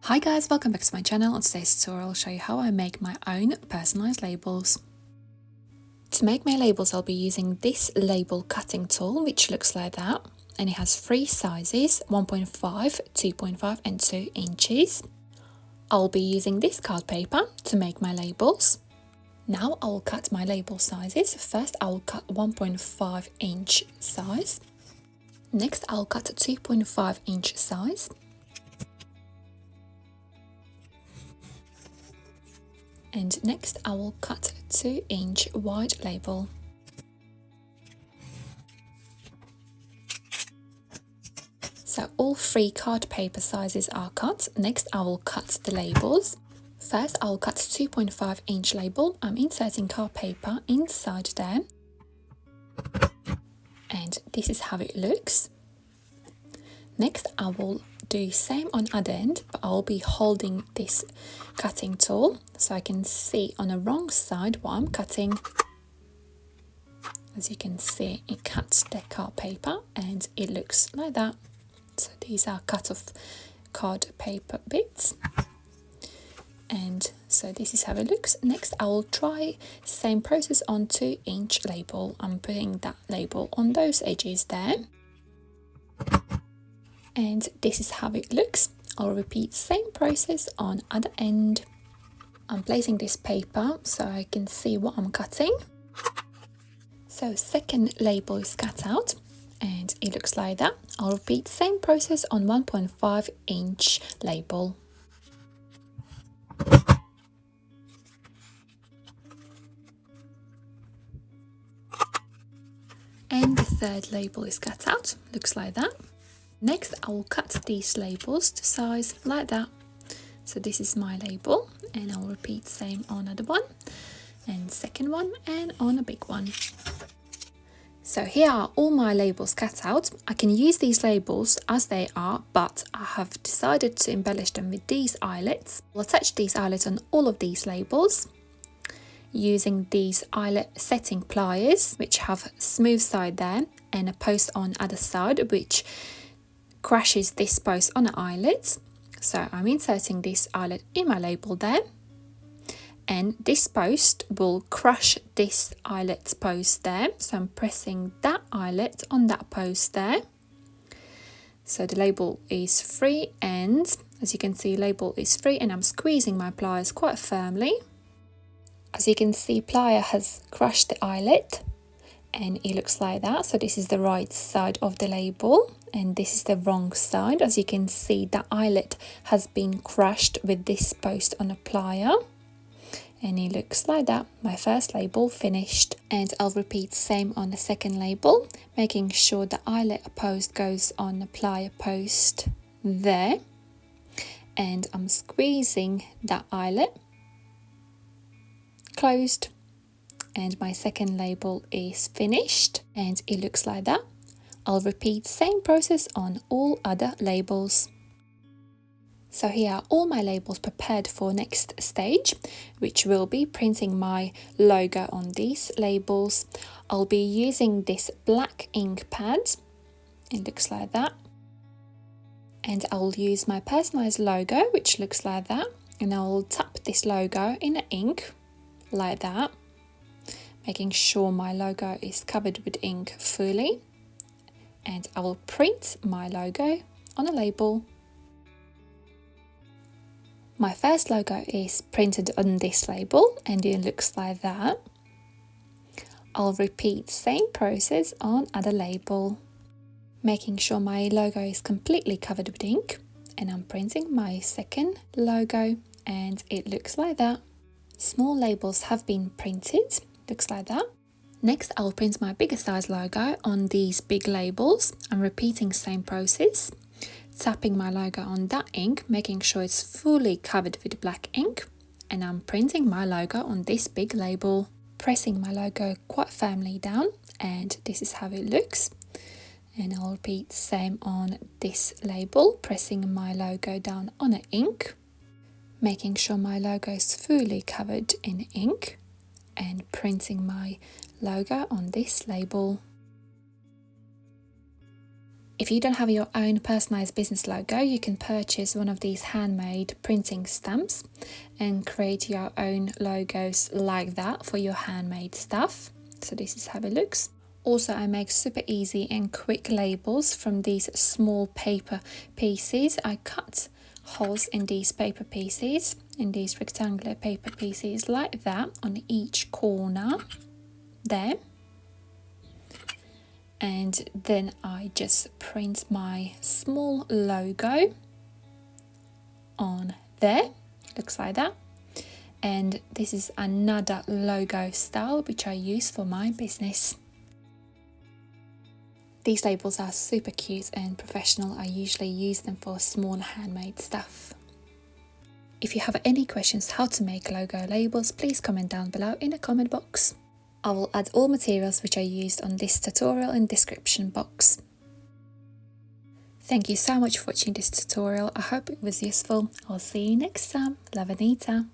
Hi guys, welcome back to my channel. On today's tutorial I'll show you how I make my own personalized labels. To make my labels I'll be using this label cutting tool, which looks like that, and it has three sizes: 1.5, 2.5 and 2 inches. I'll be using this card paper to make my labels. Now I'll cut my label sizes. First I'll cut 1.5 inch size. Next I'll cut a 2.5 inch size. And next I will cut a 2-inch wide label. So all three card paper sizes are cut. Next I will cut the labels. First I'll cut 2.5 inch label. I'm inserting card paper inside there. And this is how it looks. Next I will do same on other end, but I'll be holding this cutting tool so I can see on the wrong side what I'm cutting. As you can see, it cuts the card paper and it looks like that. So these are cut off card paper bits. And so this is how it looks. Next I will try same process on 2-inch label. I'm putting that label on those edges there. And this is how it looks. I'll repeat same process on other end. I'm placing this paper so I can see what I'm cutting. So second label is cut out and it looks like that. I'll repeat same process on 1.5 inch label. And the third label is cut out, looks like that. Next I will cut these labels to size like that. So this is my label and I'll repeat same on other one and second one and on a big one. So here are all my labels cut out. I can use these labels as they are, but I have decided to embellish them with these eyelets. I'll attach these eyelets on all of these labels using these eyelet setting pliers, which have smooth side there and a post on other side which crushes this post on the eyelet. So I'm inserting this eyelet in my label there, and this post will crush this eyelet post there. So I'm pressing that eyelet on that post there. So the label is free, and as you can see, label is free, and I'm squeezing my pliers quite firmly. As you can see, plier has crushed the eyelet and it looks like that. So this is the right side of the label and this is the wrong side. As you can see, the eyelet has been crushed with this post on a plier and it looks like that. My first label finished, and I'll repeat same on the second label, making sure the eyelet post goes on the plier post there, and I'm squeezing that eyelet closed. And my second label is finished and it looks like that. I'll repeat same process on all other labels. So here are all my labels prepared for next stage, which will be printing my logo on these labels. I'll be using this black ink pad. It looks like that. And I'll use my personalized logo, which looks like that. And I'll tap this logo in the ink like that, making sure my logo is covered with ink fully, and I will print my logo on a label. My first logo is printed on this label and it looks like that. I'll repeat same process on other label, making sure my logo is completely covered with ink, and I'm printing my second logo and it looks like that. Small labels have been printed. Looks like that. Next I'll print my bigger size logo on these big labels. I'm repeating same process, tapping my logo on that ink, making sure it's fully covered with black ink, and I'm printing my logo on this big label, pressing my logo quite firmly down, and this is how it looks. And I'll repeat same on this label, pressing my logo down on the ink, making sure my logo is fully covered in ink, and printing my logo on this label. If you don't have your own personalized business logo, you can purchase one of these handmade printing stamps and create your own logos like that for your handmade stuff. So this is how it looks. Also, I make super easy and quick labels from these small paper pieces. I cut holes in these paper pieces, in these rectangular paper pieces like that on each corner there. And then I just print my small logo on there. Looks like that. And this is another logo style which I use for my business. These labels are super cute and professional. I usually use them for small handmade stuff. If you have any questions how to make logo labels, please comment down below in the comment box. I will add all materials which I used on this tutorial in the description box. Thank you so much for watching this tutorial. I hope it was useful. I'll see you next time. Love, Anita.